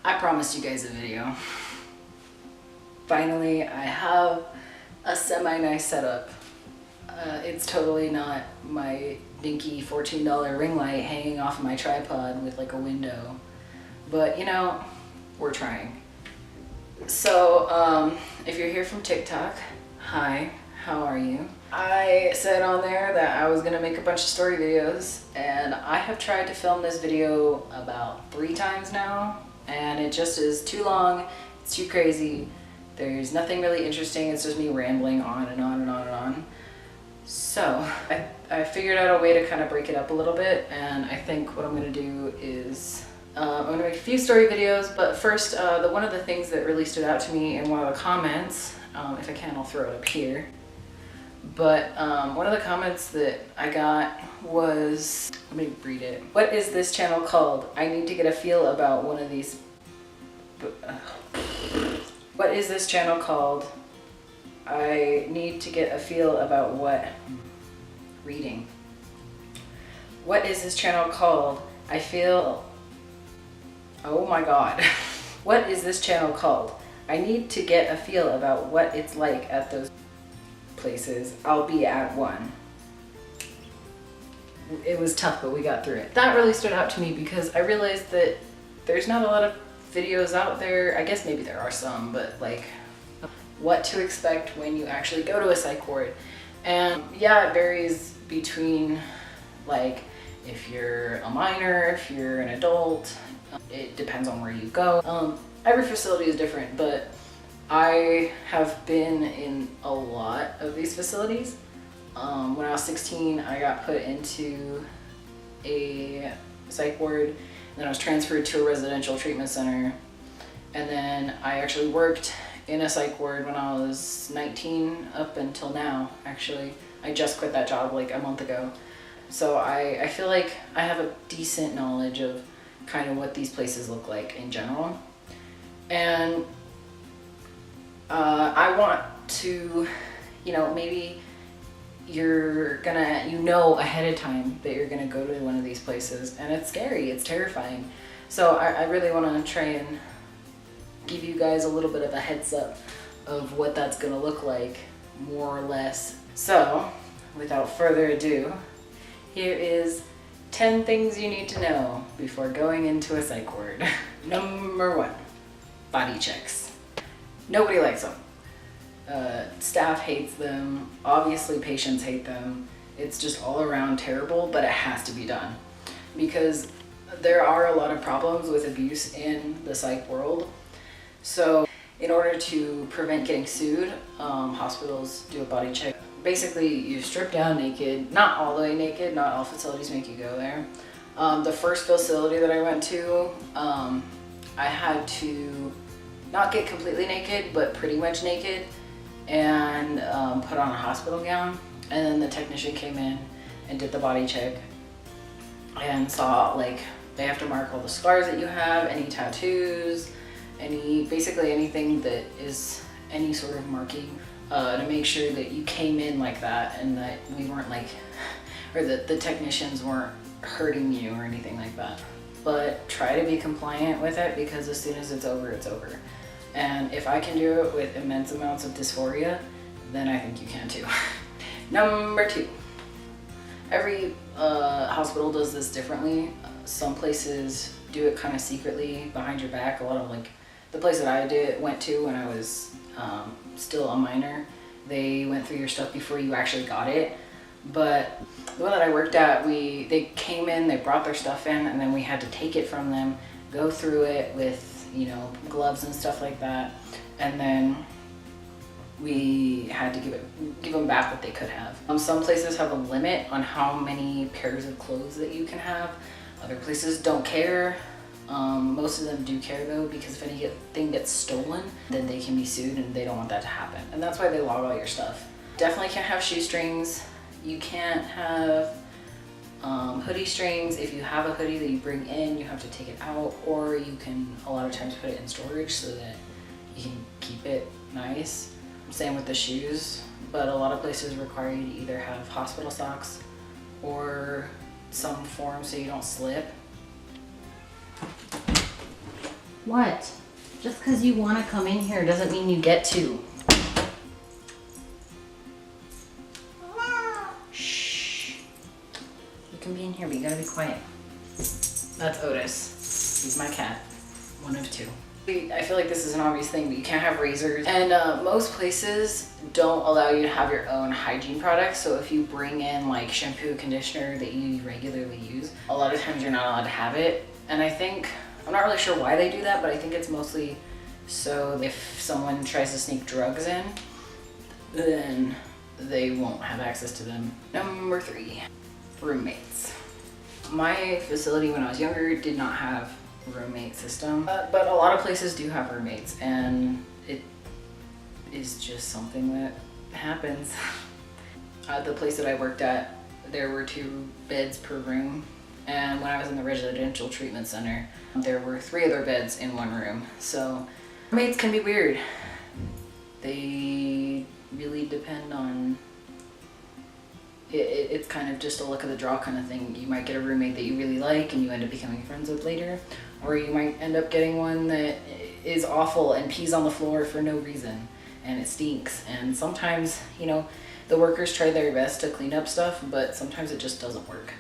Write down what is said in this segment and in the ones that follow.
I promised you guys a video. Finally, I have a semi-nice setup. It's totally not my dinky $14 ring light hanging off of my tripod with like a window. But you know, we're trying. So, if you're here from TikTok, hi, how are you? I said on there that I was gonna make a bunch of story videos, and I have tried to film this video about 3 times now, and it just is too long, it's too crazy. There's nothing really interesting, it's just me rambling on and on and on and on. So I figured out a way to kind of break it up a little bit, and I think what I'm gonna do is I'm gonna make a few story videos, but first, one of the things that really stood out to me in one of the comments, if I can, I'll throw it up here. But one of the comments that I got was, let me read it. What is this channel called? I need to get a feel about one of these. What is this channel called? I need to get a feel about what? Reading. What is this channel called? I feel, oh my God. What is this channel called? I need to get a feel about what it's like at those places. I'll be at one. It was tough, but we got through it. That really stood out to me because I realized that there's not a lot of videos out there. I guess maybe there are some, but like what to expect when you actually go to a psych ward. And yeah, it varies between like if you're a minor, if you're an adult, it depends on where you go. Every facility is different, but I have been in a lot of these facilities. When I was 16, I got put into a psych ward, and then I was transferred to a residential treatment center. And then I actually worked in a psych ward when I was 19 up until now, actually. I just quit that job like a month ago. So I feel like I have a decent knowledge of kind of what these places look like in general. And I want to, you know, maybe you're gonna, you know ahead of time that you're gonna go to one of these places, and it's scary, it's terrifying. So I really want to try and give you guys a little bit of a heads up of what that's gonna look like, more or less. So, without further ado, here is 10 things you need to know before going into a psych ward. Number 1, body checks. Nobody likes them. Staff hates them. Obviously patients hate them. It's just all around terrible, but it has to be done because there are a lot of problems with abuse in the psych world. So in order to prevent getting sued, hospitals do a body check. Basically, you strip down naked, not all the way naked, not all facilities make you go there. The first facility that I went to, I had to not get completely naked, but pretty much naked, and put on a hospital gown. And then the technician came in and did the body check and saw, like, they have to mark all the scars that you have, any tattoos, basically anything that is any sort of marking, to make sure that you came in like that and that we weren't like, or that the technicians weren't hurting you or anything like that. But try to be compliant with it, because as soon as it's over, it's over. And if I can do it with immense amounts of dysphoria, then I think you can too. Number 2, every hospital does this differently. Some places do it kind of secretly behind your back. A lot of, like, the place that I went to when I was still a minor, they went through your stuff before you actually got it. But the one that I worked at, they came in, they brought their stuff in, and then we had to take it from them, go through it with, you know, gloves and stuff like that, and then we had to give them back what they could have. Some places have a limit on how many pairs of clothes that you can have. Other places don't care. Most of them do care though, because if anything gets stolen, then they can be sued, and they don't want that to happen. And that's why they log all your stuff. Definitely can't have shoestrings. You can't have hoodie strings. If you have a hoodie that you bring in, you have to take it out, or you can a lot of times put it in storage so that you can keep it nice. Same with the shoes, but a lot of places require you to either have hospital socks or some form so you don't slip. What? Just because you want to come in here doesn't mean you get to. Shh. You can be in here, but you gotta be quiet. That's Otis. He's my cat. One of two. I feel like this is an obvious thing, but you can't have razors. And most places don't allow you to have your own hygiene products. So if you bring in like shampoo, conditioner that you regularly use, a lot of times you're not allowed to have it. And I think, I'm not really sure why they do that, but I think it's mostly so if someone tries to sneak drugs in, then they won't have access to them. Number 3, roommates. My facility when I was younger did not have roommate system, but a lot of places do have roommates, and it is just something that happens. The place that I worked at, there were 2 beds per room, and when I was in the residential treatment center, there were 3 other beds in one room. So roommates can be weird. They really depend on it's kind of just a luck of the draw kind of thing. You might get a roommate that you really like and you end up becoming friends with later, or you might end up getting one that is awful and pees on the floor for no reason and it stinks. And sometimes, you know, the workers try their best to clean up stuff, but sometimes it just doesn't work.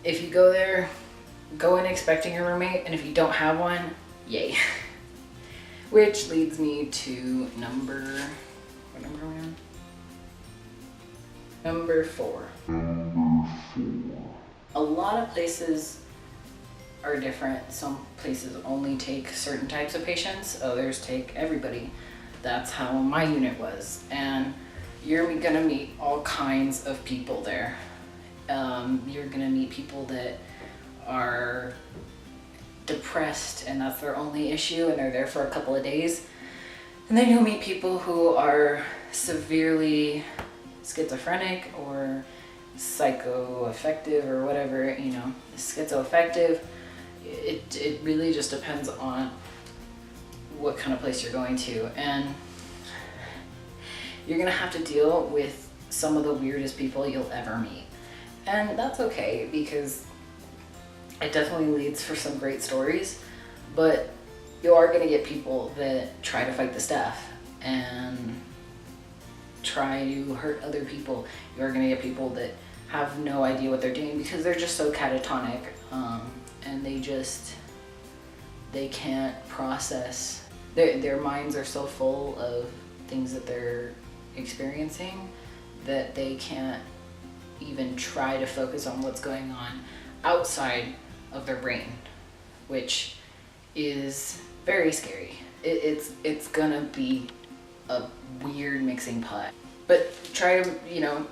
If you go there, go in expecting a roommate, and if you don't have one, yay. Which leads me to what number are we on? Number 4. A lot of places are different. Some places only take certain types of patients, others take everybody. That's how my unit was. And you're gonna meet all kinds of people there. You're gonna meet people that are depressed and that's their only issue and they're there for a couple of days. And then you'll meet people who are severely schizophrenic or psychoaffective or whatever, you know, schizoaffective. It really just depends on what kind of place you're going to, and you're gonna have to deal with some of the weirdest people you'll ever meet. And that's okay, because it definitely leads for some great stories, but you are gonna get people that try to fight the staff and try to hurt other people. You're gonna get people that have no idea what they're doing because they're just so catatonic, and they can't process. Their minds are so full of things that they're experiencing that they can't even try to focus on what's going on outside of their brain, which is very scary. It's gonna be a weird mixing pot, but try to, you know,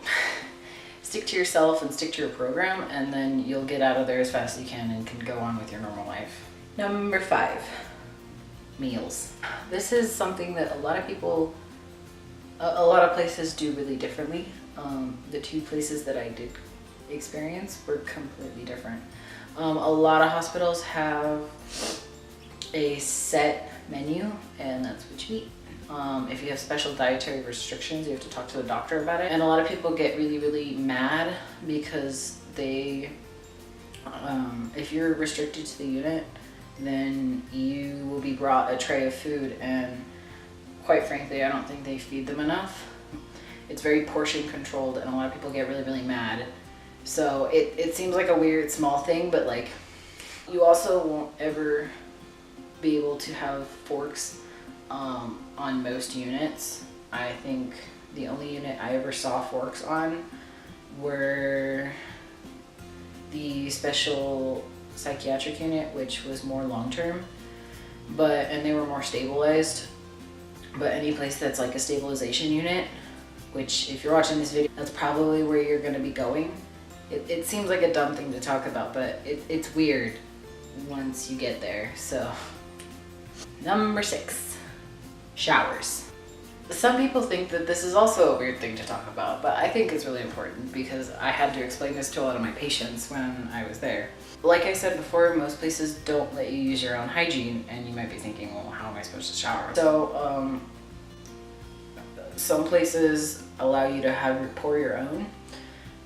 stick to yourself and stick to your program, and then you'll get out of there as fast as you can and can go on with your normal life. Number 5, meals. This is something that a lot of people, a lot of places do really differently. The 2 places that I did experience were completely different. A lot of hospitals have a set menu, and that's what you eat. If you have special dietary restrictions, you have to talk to the doctor about it. And a lot of people get really mad because they, if you're restricted to the unit, then you will be brought a tray of food, and quite frankly, I don't think they feed them enough. It's very portion controlled, and a lot of people get really mad. So it seems like a weird small thing, but like, you also won't ever be able to have forks on most units. I think the only unit I ever saw forks on were the special psychiatric unit, which was more long-term, and they were more stabilized. But any place that's like a stabilization unit, which if you're watching this video, that's probably where you're gonna be going. It seems like a dumb thing to talk about, but it's weird once you get there. So number 6, showers. Some people think that this is also a weird thing to talk about, but I think it's really important because I had to explain this to a lot of my patients when I was there. Like I said before, most places don't let you use your own hygiene, and you might be thinking, well, how am I supposed to shower? So some places allow you to pour your own,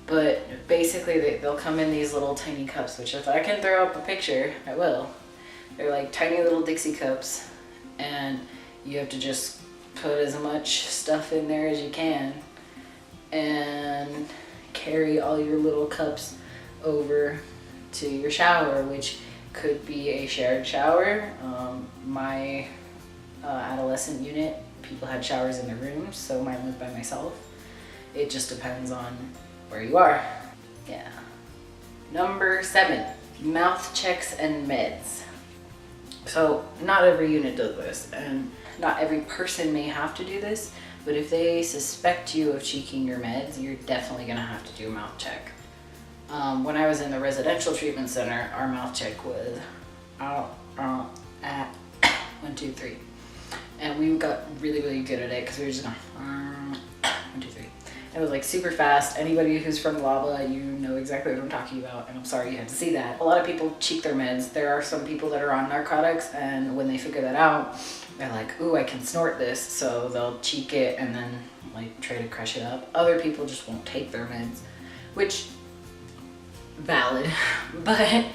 but basically they'll come in these little tiny cups, which if I can throw up a picture, I will. They're like tiny little Dixie cups, and you have to just put as much stuff in there as you can and carry all your little cups over to your shower, which could be a shared shower. My adolescent unit, people had showers in their rooms, so mine was by myself. It just depends on where you are. Yeah. Number 7, mouth checks and meds. So not every unit does this, and not every person may have to do this, but if they suspect you of cheeking your meds, you're definitely gonna have to do a mouth check. When I was in the residential treatment center, our mouth check was 1, 2, 3. And we got really, really good at it because we were just going 1, 2, 3. It was like super fast. Anybody who's from Lava, you know exactly what I'm talking about, and I'm sorry you had to see that. A lot of people cheek their meds. There are some people that are on narcotics, and when they figure that out, they're like, ooh, I can snort this, so they'll cheek it and then like try to crush it up. Other people just won't take their meds, which, valid. But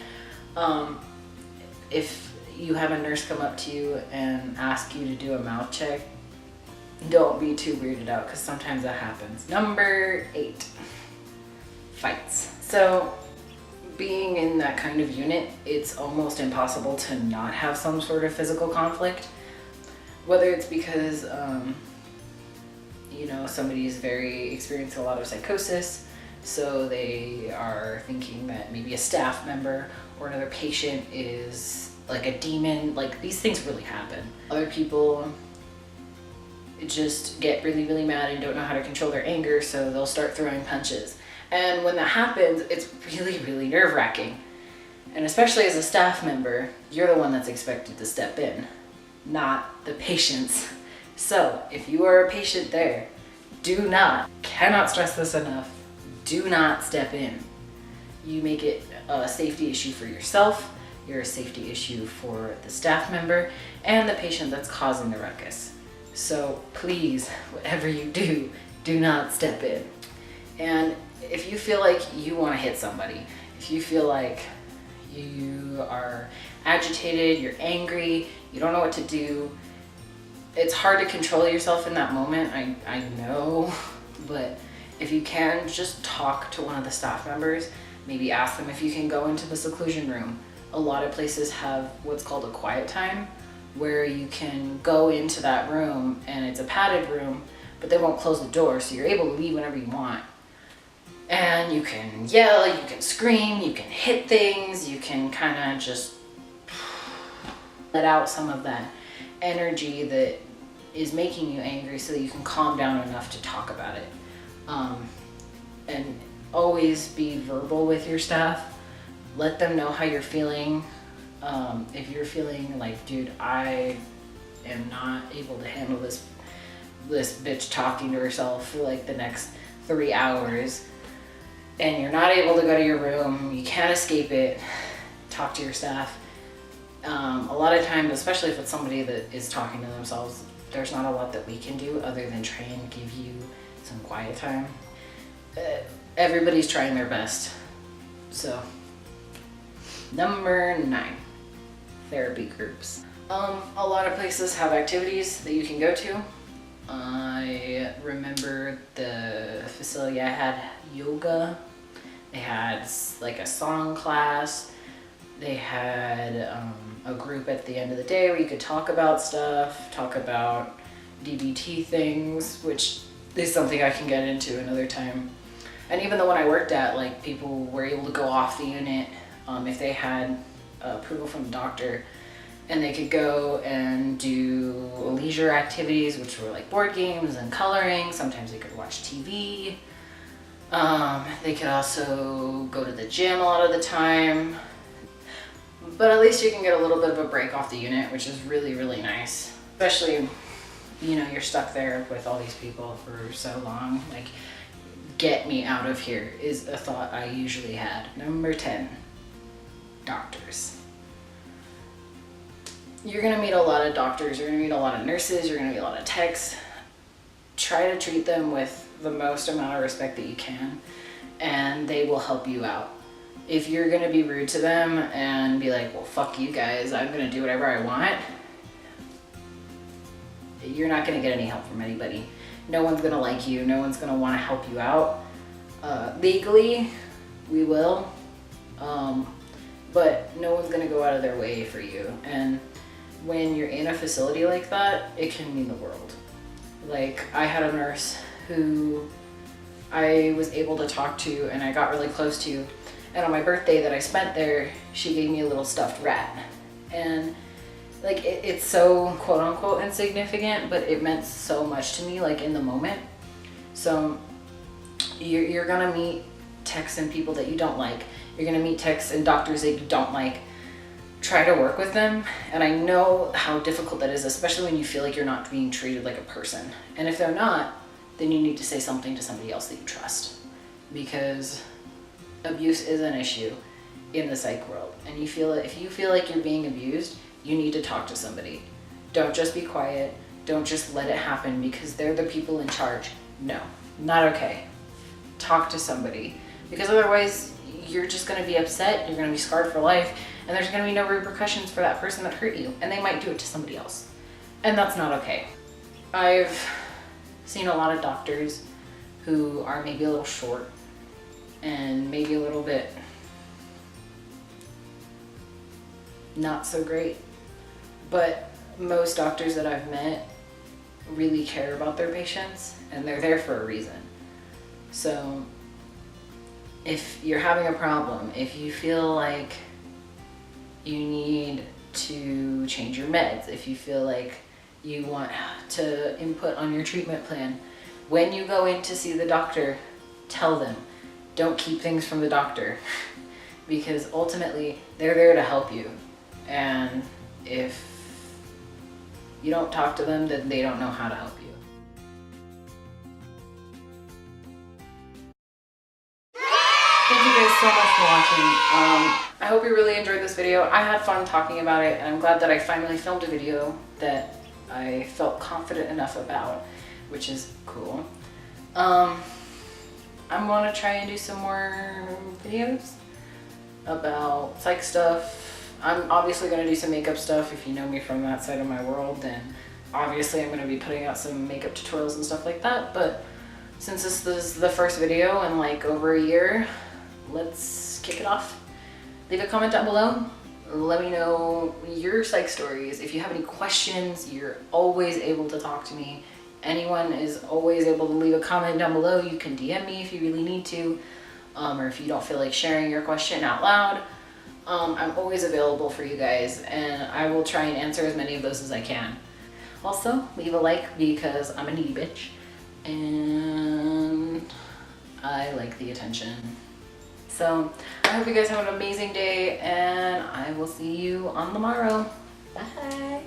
if you have a nurse come up to you and ask you to do a mouth check, don't be too weirded out, because sometimes that happens. Number 8, fights. So being in that kind of unit, it's almost impossible to not have some sort of physical conflict. Whether it's because, you know, somebody is experiencing a lot of psychosis, so they are thinking that maybe a staff member or another patient is like a demon. Like, these things really happen. Other people just get really, really mad and don't know how to control their anger, so they'll start throwing punches. And when that happens, it's really, really nerve-wracking. And especially as a staff member, you're the one that's expected to step in, not the patients. So if you are a patient there, cannot stress this enough, do not step in. You make it a safety issue for yourself, you're a safety issue for the staff member, and the patient that's causing the ruckus. So please, whatever you do, do not step in. And if you feel like you want to hit somebody, if you feel like you are agitated, you're angry, you don't know what to do, it's hard to control yourself in that moment, I know, but if you can, just talk to one of the staff members, maybe ask them if you can go into the seclusion room. A lot of places have what's called a quiet time, where you can go into that room and it's a padded room, but they won't close the door, so you're able to leave whenever you want. And you can yell, you can scream, you can hit things, you can kind of just let out some of that energy that is making you angry, so that you can calm down enough to talk about it. And always be verbal with your staff. Let them know how you're feeling. If you're feeling like, dude, I am not able to handle this bitch talking to herself for like the next 3 hours, and you're not able to go to your room, you can't escape it, talk to your staff. A lot of times, especially if it's somebody that is talking to themselves, there's not a lot that we can do other than try and give you some quiet time. Everybody's trying their best. So, number 9, therapy groups. A lot of places have activities that you can go to. I remember the facility I had yoga. They had like a song class. They had a group at the end of the day where you could talk about stuff, talk about DBT things, which is something I can get into another time. And even the one I worked at, like, people were able to go off the unit if they had approval from the doctor, and they could go and do leisure activities, which were like board games and coloring. Sometimes they could watch TV. They could also go to the gym a lot of the time. But at least you can get a little bit of a break off the unit, which is really, really nice. Especially, you know, you're stuck there with all these people for so long. Like, get me out of here is a thought I usually had. Number 10, doctors. You're gonna meet a lot of doctors, you're gonna meet a lot of nurses, you're gonna meet a lot of techs. Try to treat them with the most amount of respect that you can, and they will help you out. if you're gonna be rude to them and be like, well, fuck you guys, I'm gonna do whatever I want, you're not gonna get any help from anybody. No one's gonna like you. No one's gonna wanna help you out. Legally, we will, but no one's gonna go out of their way for you. And when you're in a facility like that, it can mean the world. Like, I had a nurse who I was able to talk to and I got really close to, and on my birthday that I spent there, she gave me a little stuffed rat. And like, it's so quote unquote insignificant, but it meant so much to me, like in the moment. So you're gonna meet techs and people that you don't like. You're gonna meet techs and doctors that you don't like. Try to work with them. And I know how difficult that is, especially when you feel like you're not being treated like a person. And if they're not, then you need to say something to somebody else that you trust, because abuse is an issue in the psych world. And if you feel like you're being abused, you need to talk to somebody. Don't just be quiet. Don't just let it happen because they're the people in charge. No, not okay. Talk to somebody, because otherwise you're just gonna be upset, you're gonna be scarred for life, and there's gonna be no repercussions for that person that hurt you, and they might do it to somebody else. And that's not okay. I've seen a lot of doctors who are maybe a little short and maybe a little bit not so great, but most doctors that I've met really care about their patients and they're there for a reason. So if you're having a problem, if you feel like you need to change your meds, if you feel like you want to input on your treatment plan, when you go in to see the doctor, tell them. Don't keep things from the doctor, because ultimately they're there to help you. And if you don't talk to them, then they don't know how to help you. Thank you guys so much for watching. I hope you really enjoyed this video. I had fun talking about it, and I'm glad that I finally filmed a video that I felt confident enough about, which is cool. I'm gonna try and do some more videos about psych stuff. I'm obviously gonna do some makeup stuff. If you know me from that side of my world, then obviously I'm gonna be putting out some makeup tutorials and stuff like that. But since this is the first video in like over a year, let's kick it off. Leave a comment down below. Let me know your psych stories. If you have any questions, you're always able to talk to me. Anyone is always able to leave a comment down below. You can DM me if you really need to, or if you don't feel like sharing your question out loud. I'm always available for you guys, and I will try and answer as many of those as I can. Also, leave a like, because I'm a needy bitch, and I like the attention. So I hope you guys have an amazing day, and I will see you on the morrow. Bye.